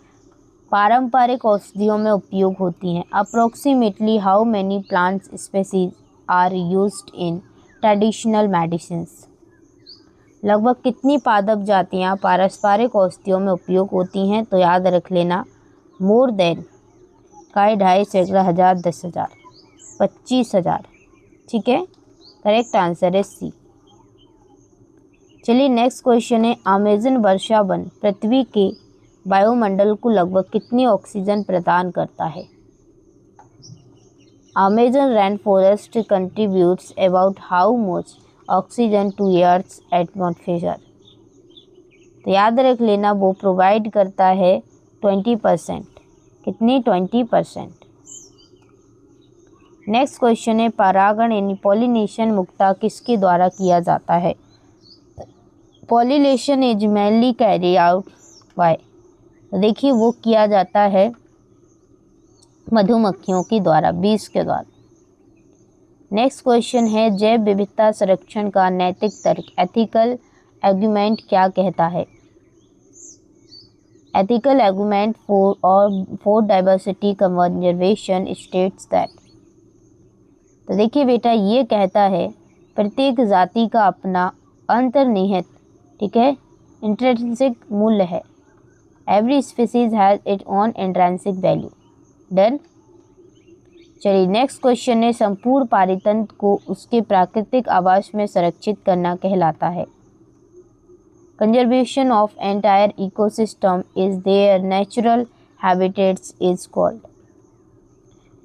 पारंपरिक औषधियों में उपयोग होती हैं? Approximately how many plant species are used in traditional medicines? लगभग कितनी पादप जातियाँ पारंपरिक औषधियों में उपयोग होती हैं? तो याद रख लेना मोर देन 2.5 सैकड़ा हज़ार 10,000 25,000। ठीक है, करेक्ट आंसर है सी। चलिए नेक्स्ट क्वेश्चन है, अमेज़न वर्षा वन पृथ्वी के वायुमंडल को लगभग कितनी ऑक्सीजन प्रदान करता है? Amazon rain forest contributes about how much oxygen to earth's atmosphere? तो याद रख लेना वो प्रोवाइड करता है 20%। कितनी? 20%। नेक्स्ट क्वेश्चन है, परागण यानी पॉलिनेशन मुख्यतः किसके द्वारा किया जाता है? Pollination is mainly carry out by, देखिए वो किया जाता है मधुमक्खियों के द्वारा, बीज के द्वारा। नेक्स्ट क्वेश्चन है, जैव विविधता संरक्षण का नैतिक तर्क, एथिकल आर्गुमेंट क्या कहता है? Ethical argument for diversity conservation states that. तो देखिए बेटा, ये कहता है प्रत्येक जाति का अपना अंतर्निहित, ठीक है, इंट्रिंसिक मूल्य है। Every species has it own intrinsic value. Done. चलिए नेक्स्ट क्वेश्चन है, संपूर्ण पारितंत्र को उसके प्राकृतिक आवास में संरक्षित करना कहलाता है। Conservation of entire ecosystem is there natural habitats is called.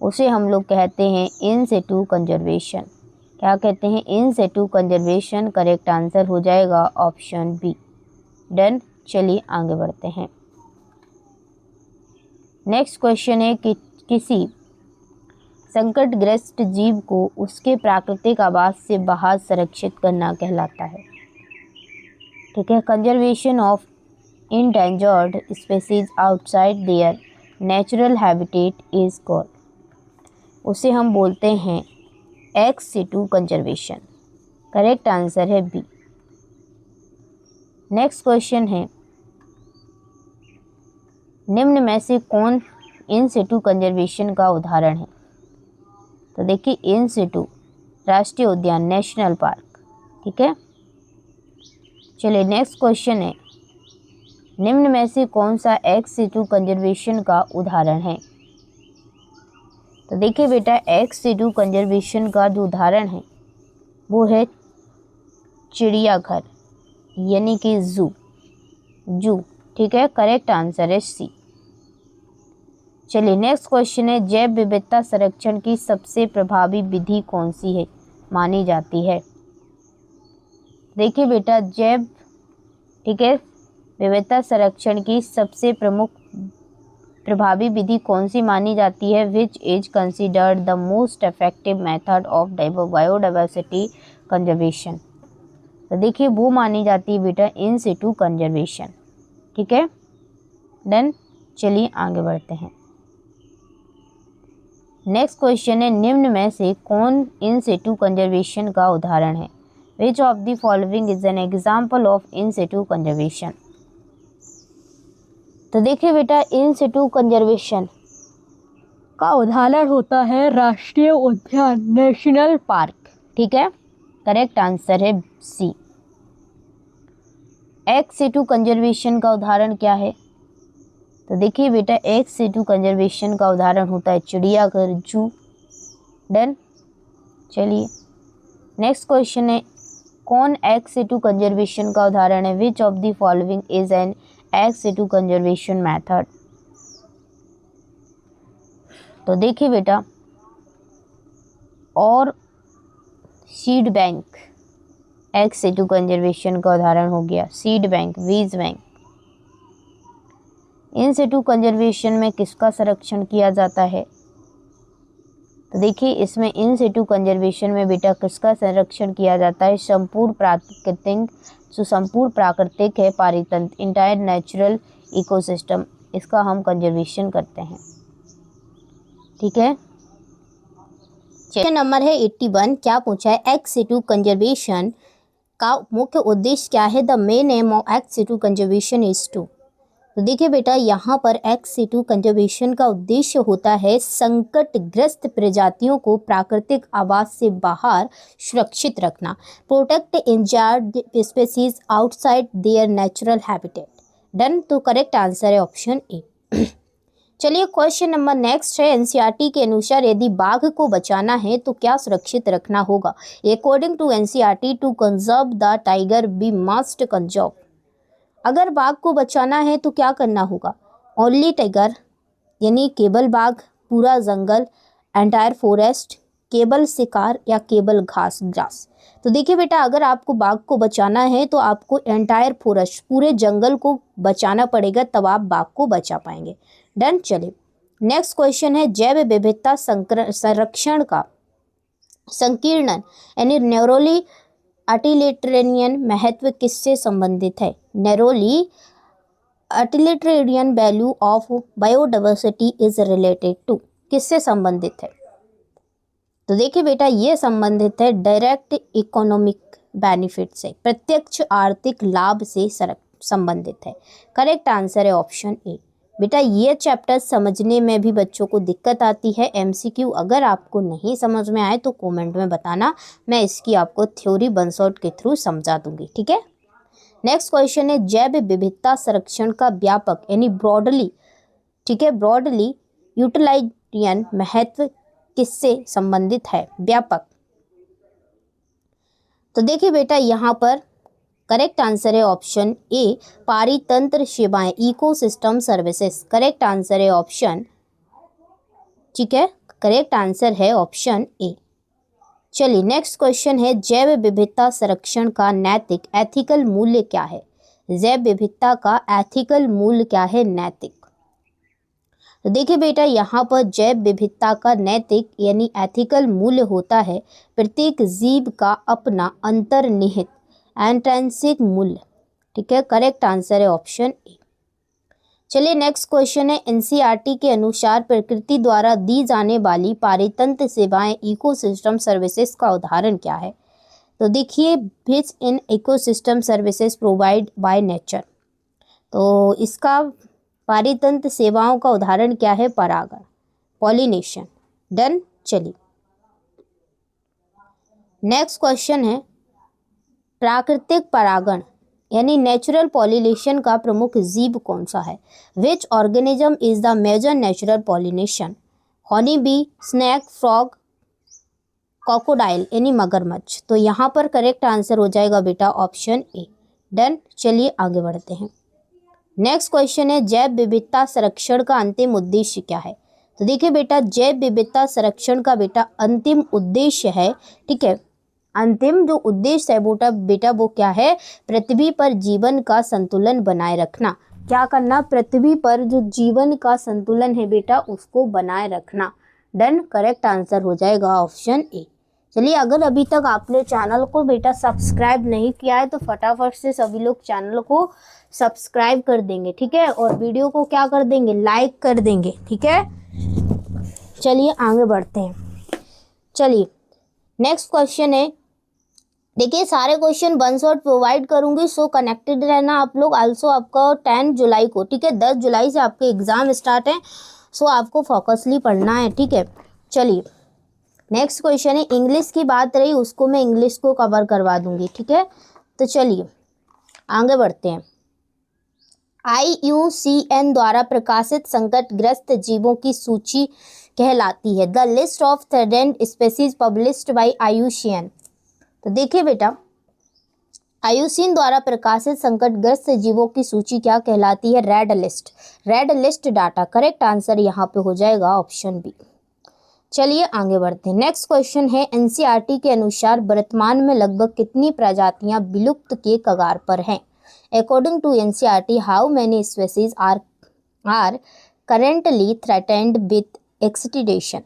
उसे हम लोग कहते हैं इन सिटू कंजर्वेशन। क्या कहते हैं? इन सिटू कंजर्वेशन। करेक्ट आंसर हो जाएगा ऑप्शन बी। डन। चलिए आगे बढ़ते हैं। नेक्स्ट क्वेश्चन है कि किसी संकटग्रस्त जीव को उसके प्राकृतिक आवास से बाहर संरक्षित करना कहलाता है। ठीक है, conservation of endangered species outside there natural habitat is called. उसे हम बोलते हैं x situ conservation. Correct answer है बी। नेक्स्ट क्वेश्चन है, निम्न में से कौन इन सिटू कंजर्वेशन का उदाहरण है? तो देखिए, इन सिटू राष्ट्रीय उद्यान, नेशनल पार्क। ठीक है, चलिए नेक्स्ट क्वेश्चन है, निम्न में से कौन सा एक्स सिटू कंजर्वेशन का उदाहरण है? तो देखिए बेटा, एक्स सिटू कंजर्वेशन का जो उदाहरण है वो है चिड़ियाघर, यानी कि जू। ठीक है, करेक्ट आंसर है सी। चलिए नेक्स्ट क्वेश्चन है, जैव विविधता संरक्षण की सबसे प्रभावी विधि कौन सी है मानी जाती है? देखिए बेटा, जैव, ठीक है, विविधता संरक्षण की सबसे प्रमुख प्रभावी विधि कौन सी मानी जाती है? Which is considered the most effective method of biodiversity conservation. तो देखिए, वो मानी जाती है बेटा इन सिटू कंजर्वेशन। ठीक है, डन। चलिए आगे बढ़ते हैं। नेक्स्ट क्वेश्चन है, निम्न में से कौन इन सिटू कंजर्वेशन का उदाहरण है? Which of the following is an example of in Situ conservation. तो देखिए बेटा, इन सिटू कंजर्वेशन का उदाहरण होता है राष्ट्रीय उद्यान, नेशनल पार्क। ठीक है, करेक्ट आंसर है सी। एक्स सिटू कंजर्वेशन का उदाहरण क्या है? तो देखिए बेटा, एक्स सिटू कंजर्वेशन का उदाहरण होता है चिड़ियाघर, जू। डन। चलिए नेक्स्ट क्वेश्चन है, कौन एक्स सिटू कंजर्वेशन का उदाहरण है? Which of the following is an x situ conservation method. तो देखिए बेटा, और seed bank x situ conservation का उदाहरण हो गया। सीड बैंक, बीज बैंक। इन सिटू कंजर्वेशन में किसका संरक्षण किया जाता है? तो देखिए, इसमें इन सिटू कंजर्वेशन में बेटा किसका संरक्षण किया जाता है? संपूर्ण प्राकृतिक है पारितंत्र, इंटायर नेचुरल इकोसिस्टम, इसका हम कंजर्वेशन करते हैं। ठीक है, क्वेश्चन नंबर है 81। क्या पूछा है? एक्स सिटू कंजर्वेशन का मुख्य उद्देश्य क्या है? The main aim of ex situ conservation is to. तो देखिए बेटा, यहाँ पर एक्स सिटू कंजर्वेशन का उद्देश्य होता है संकटग्रस्त प्रजातियों को प्राकृतिक आवास से बाहर सुरक्षित रखना, protect injured species outside there natural habitat. Done. तो करेक्ट आंसर है ऑप्शन ए। चलिए क्वेश्चन नंबर नेक्स्ट है, एनसीईआरटी के अनुसार यदि बाघ को बचाना है तो क्या सुरक्षित रखना होगा? According to NCERT, to conserve the tiger we must conserve. अगर बाघ को बचाना है तो क्या करना होगा? ओनली टाइगर, यानी केवल बाघ, पूरा जंगल, एंटायर फॉरेस्ट, केवल शिकार या केवल ग्रास। तो देखिए बेटा, अगर आपको बाघ को बचाना है तो आपको एंटायर फॉरेस्ट, पूरे जंगल को बचाना पड़ेगा, तब आप बाघ को बचा पाएंगे। डन। चलिए नेक्स्ट क्वेश्चन है, जैव विविधता संरक्षण का संकीर्ण यानी न्यूरोली अटिलिटरेनियन महत्व किससे संबंधित है? Narrowly utilitarian value of biodiversity is related to. किससे संबंधित है? तो देखिए बेटा, ये संबंधित है डायरेक्ट इकोनॉमिक बेनिफिट से, प्रत्यक्ष आर्थिक लाभ से संबंधित है। करेक्ट आंसर है ऑप्शन ए। बेटा ये चैप्टर समझने में भी बच्चों को दिक्कत आती है, एमसीक्यू अगर आपको नहीं समझ में आए तो कमेंट में बताना, मैं इसकी आपको थ्योरी बंसॉट के थ्रू समझा दूंगी, ठीक है। नेक्स्ट क्वेश्चन है जैव विविधता संरक्षण का व्यापक यानी ब्रॉडली, ठीक है, ब्रॉडली यूटिलाइटेरियन महत्व किससे संबंधित है? व्यापक। तो देखिए बेटा यहाँ पर करेक्ट आंसर है ऑप्शन ए, पारितंत्र सेवाएं, इकोसिस्टम सर्विसेज। करेक्ट आंसर है ऑप्शन, ठीक है, करेक्ट आंसर है ऑप्शन ए। चलिए नेक्स्ट क्वेश्चन है जैव विविधता संरक्षण का नैतिक एथिकल मूल्य क्या है? जैव विविधता का एथिकल मूल्य क्या है? नैतिक। तो देखिए बेटा यहाँ पर जैव विविधता का नैतिक यानी एथिकल मूल्य होता है प्रत्येक जीव का अपना अंतर्निहित इंट्रिंसिक मूल्य, ठीक है। करेक्ट आंसर है ऑप्शन ए। चलिए नेक्स्ट क्वेश्चन है एनसीईआरटी के अनुसार प्रकृति द्वारा दी जाने वाली पारितंत्र सेवाएं इकोसिस्टम सर्विसेज का उदाहरण क्या है? तो देखिए which in ecosystem services provide by nature, तो इसका पारितंत्र सेवाओं का उदाहरण क्या है? परागण, पॉलिनेशन। डन। चलिए नेक्स्ट क्वेश्चन है प्राकृतिक परागण यानी नेचुरल पॉलिनेशन का प्रमुख जीव कौन सा है? Which organism is the major natural pollination? Honey bee, snake, frog, crocodile यानी मगरमच्छ। तो यहाँ पर करेक्ट आंसर हो जाएगा बेटा ऑप्शन ए। डन। चलिए आगे बढ़ते हैं। नेक्स्ट क्वेश्चन है जैव विविधता संरक्षण का अंतिम उद्देश्य क्या है? तो देखिए बेटा जैव विविधता संरक्षण का बेटा अंतिम उद्देश्य है, ठीक है, अंतिम जो उद्देश्य है बेटा वो क्या है? पृथ्वी पर जीवन का संतुलन बनाए रखना। क्या करना? पृथ्वी पर जो जीवन का संतुलन है बेटा उसको बनाए रखना। डन। करेक्ट आंसर हो जाएगा ऑप्शन ए। चलिए अगर अभी तक आपने चैनल को बेटा सब्सक्राइब नहीं किया है तो फटाफट से सभी लोग चैनल को सब्सक्राइब कर देंगे, ठीक है, और वीडियो को क्या कर देंगे? लाइक कर देंगे, ठीक है। चलिए आगे बढ़ते हैं। चलिए नेक्स्ट क्वेश्चन है, देखिए सारे क्वेश्चन वन शॉट प्रोवाइड करूंगी, सो कनेक्टेड रहना आप लोग। आल्सो आपका 10 जुलाई को, ठीक है, 10 जुलाई से आपके एग्जाम स्टार्ट हैं, सो आपको फोकसली पढ़ना है, ठीक है। चलिए नेक्स्ट क्वेश्चन है इंग्लिश की बात रही, उसको मैं इंग्लिश को कवर करवा दूंगी, ठीक है। तो चलिए आगे बढ़ते हैं। IUCN द्वारा प्रकाशित संकटग्रस्त जीवों की सूची कहलाती है the list of threatened species published by IUCN। तो देखिए बेटा IUCN द्वारा प्रकाशित संकटग्रस्त जीवों की सूची क्या कहलाती है? Red list, red list data. Correct answer यहाँ पे हो जाएगा ऑप्शन बी। चलिए आगे बढ़ते हैं। नेक्स्ट क्वेश्चन है एनसीईआरटी के अनुसार वर्तमान में लगभग कितनी प्रजातियां विलुप्त के कगार पर हैं? According to NCERT how many species are currently threatened with extinction.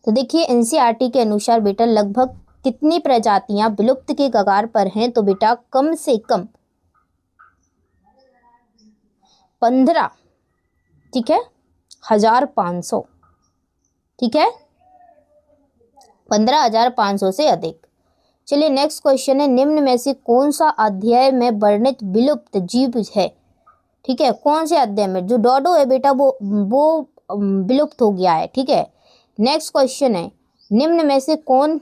तो देखिए एनसीईआरटी के अनुसार बेटा लगभग कितनी प्रजातियां विलुप्त के कगार पर हैं? तो बेटा कम से कम 15, ठीक है, 1500, ठीक है, 15,500 से अधिक। चलिए नेक्स्ट क्वेश्चन है निम्न में से कौन सा अध्याय में वर्णित विलुप्त जीव है? ठीक है, कौन से अध्याय में? जो डोडो है बेटा वो विलुप्त हो गया है, ठीक है। नेक्स्ट क्वेश्चन है निम्न में से कौन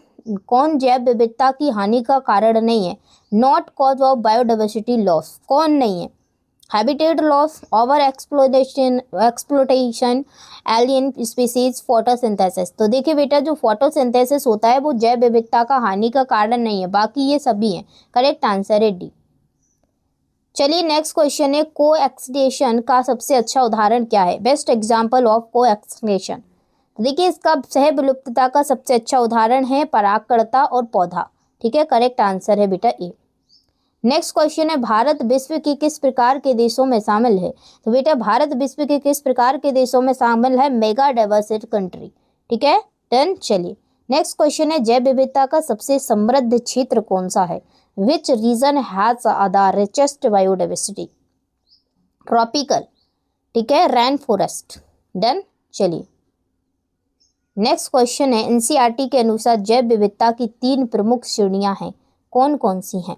जैव विविधता की हानि का कारण नहीं है? Not cause of biodiversity loss, कौन नहीं है? Habitat loss, over exploitation, alien species, photosynthesis. तो देखिए बेटा जो फोटोसिंथेसिस होता है वो जैव विविधता का हानि का कारण नहीं है, बाकी ये सभी हैं। करेक्ट आंसर है डी। चलिए नेक्स्ट क्वेश्चन है कोएक्सटिंक्शन का सबसे अच्छा उदाहरण क्या है? Best example of coextinction. देखिए इसका सह विलुप्तता का सबसे अच्छा उदाहरण है परागकर्ता और पौधा, ठीक है। करेक्ट आंसर है बेटा ए। नेक्स्ट क्वेश्चन है भारत विश्व के किस प्रकार के देशों में शामिल है? तो बेटा भारत विश्व के किस प्रकार के देशों में शामिल है? मेगा डाइवर्सिटी कंट्री, ठीक है। डन। चलिए नेक्स्ट क्वेश्चन है जैव विविधता का सबसे समृद्ध क्षेत्र कौन सा है? Which region has the richest biodiversity? Tropical, ठीक है, रेन फॉरेस्ट। डन। चलिए नेक्स्ट क्वेश्चन है, एनसीईआरटी के अनुसार जैव विविधता की 3 प्रमुख श्रेणियां हैं, कौन कौन सी हैं?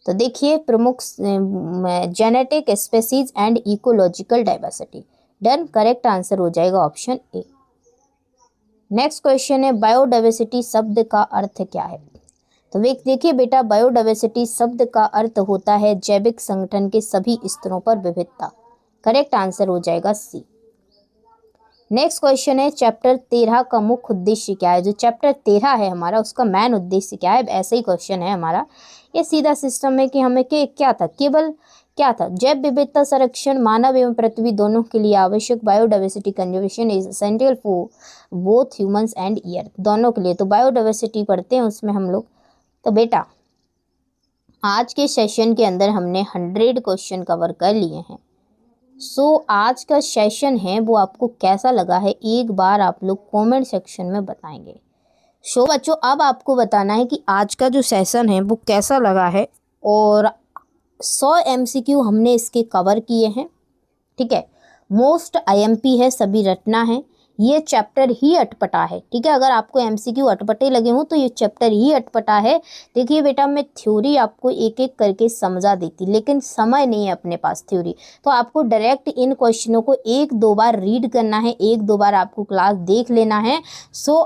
तो देखिए प्रमुख genetic, species and ecological diversity. Done, correct answer हो जाएगा ऑप्शन ए। नेक्स्ट क्वेश्चन है, बायोडाइवर्सिटी शब्द का अर्थ क्या है? तो देखिए बेटा, बायोडाइवर्सिटी शब्द का अर्थ होता है जैविक संगठन के सभी स्तरों पर विविधता। करेक्ट आंसर हो जाएगा सी। नेक्स्ट क्वेश्चन है, चैप्टर 13 का मुख्य उद्देश्य क्या है? जो चैप्टर 13 है हमारा, उसका मेन उद्देश्य क्या है? ऐसा ही क्वेश्चन है हमारा। ये सीधा सिस्टम है कि हमें क्या था, केवल क्या था, जैव विविधता संरक्षण मानव एवं पृथ्वी दोनों के लिए आवश्यक, biodiversity conservation is essential for both humans and earth, दोनों के लिए। तो बायोडाइवर्सिटी पढ़ते हैं उसमें हम लोग। तो बेटा आज के सेशन के अंदर हमने 100 क्वेश्चन कवर कर लिए हैं। आज का सेशन है वो आपको कैसा लगा है, एक बार आप लोग कमेंट सेक्शन में बताएंगे। बच्चों अब आपको बताना है कि आज का जो सेशन है वो कैसा लगा है, और 100 MCQ हमने इसके कवर किए हैं। ठीक है, मोस्ट IMP है, सभी रटना है। ये चैप्टर ही अटपटा है। ठीक है, अगर आपको MCQ अटपटे लगे हों तो ये चैप्टर ही अटपटा है। देखिए बेटा, मैं थ्योरी आपको एक एक करके समझा देती, लेकिन समय नहीं है अपने पास थ्योरी, तो आपको डायरेक्ट इन क्वेश्चनों को 1-2 बार रीड करना है, 1-2 बार आपको क्लास देख लेना है।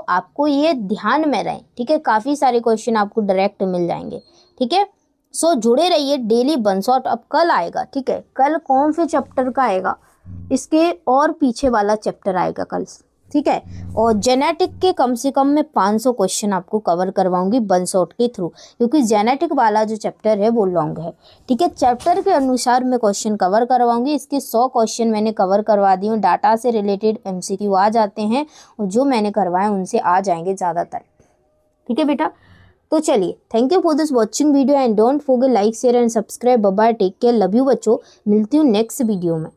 आपको ये ध्यान में रहे। ठीक है, काफ़ी सारे क्वेश्चन आपको डायरेक्ट मिल जाएंगे। ठीक है, जुड़े रहिए, डेली 1 शॉट। अब कल आएगा, ठीक है, कल कौन से चैप्टर का आएगा, इसके और पीछे वाला चैप्टर आएगा कल। ठीक है, और जेनेटिक के कम से कम मैं 500 क्वेश्चन आपको कवर करवाऊंगी 1 शॉट के थ्रू, क्योंकि जेनेटिक वाला जो चैप्टर है वो लॉन्ग है। ठीक है, चैप्टर के अनुसार मैं क्वेश्चन कवर करवाऊंगी। इसके 100 क्वेश्चन मैंने कवर करवा दिए हूँ। डाटा से रिलेटेड MCQ आ जाते हैं, और जो मैंने करवाए उनसे आ जाएंगे ज़्यादातर। ठीक है बेटा, तो चलिए, thank you for this watching video and don't forget like, share and subscribe. Bye bye, take care, love you बच्चों। मिलती हूँ नेक्स्ट वीडियो में।